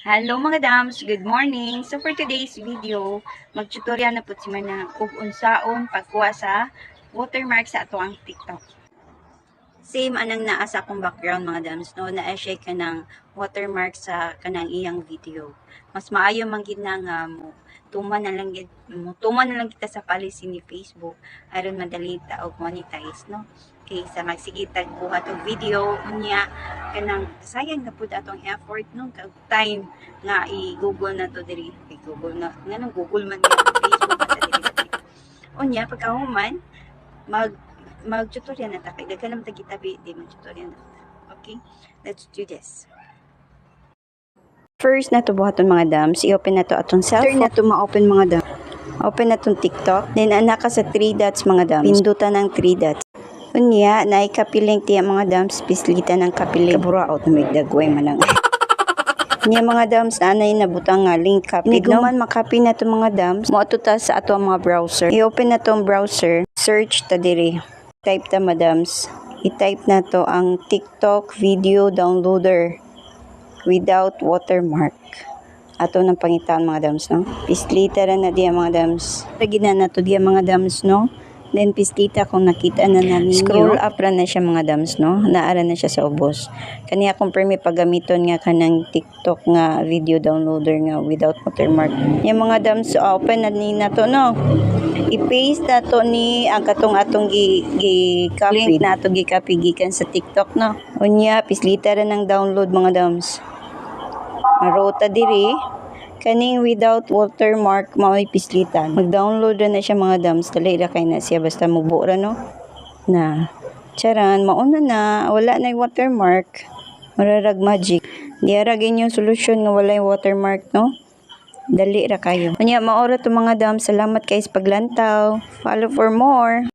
Hello mga dams, good morning. So for today's video, mag-tutorial na po si Mana kung unsaon pagkuha sa watermark sa ato ang TikTok. Same anang naa sa akong background mga dams, no, na-share ka ng watermark sa kanang iyang video. Mas maayo man gid na nga mo tuman na lang kita sa policy ni Facebook aron madali ta og monetize, no. Kaysa magsigitag buhat og video unya kanang sayang na pud atong effort no kag time nga i-google na to diri i-google na nganong Google man ni Facebook na diri unya pagkahuman mag-tutorial na ta kay daghan naman ta gitabi di mag-tutorial na ta. Okay, let's do this. First na to buhaton mga dams, i-open na to atong cellphone. Turn na to ma-open mga dams. Open na tong TikTok. Then ana ka sa 3 dots mga dams. Pindutan ng 3 dots. Unya na ikapiling tiya mga dams, pislitan ng kapiling. Kaburaot na may dagway manang. Nya mga dams anay nabutang nga link copy. Niguman makapi na to mga dams. Mo ato ta sa ato mga browser. I-open na tong browser. Search ta diri. Type ta madams. I-type na to ang TikTok video downloader without watermark. Ato nang pangitaan mga dams, no? Pislita na diya mga dams. Lagi na to diya mga dams, no? Then pislita kung nakita na ninyo. Scroll up ra na siya mga dams, no? Naara na siya sa ubos. Kaniya kung permi paggamiton nga kanang TikTok nga video downloader nga without watermark. Yung mga dams open na ni nato, no? I-paste na to ni ang katong atong gi-copy na to gi-copy gikan sa TikTok, no? Unya pislita ra ng download mga dams. Marota diri kaning without watermark mao'y pislitan. Mag-download na siya mga dams, dali ra kay na siya basta mubo ra, no? Na charan mauna na wala na watermark. Mararag magic. Di ara yung solusyon nga wala watermark, no? Dali ra kayo. Unya maora to mga dams, salamat kay sa paglantaw. Follow for more.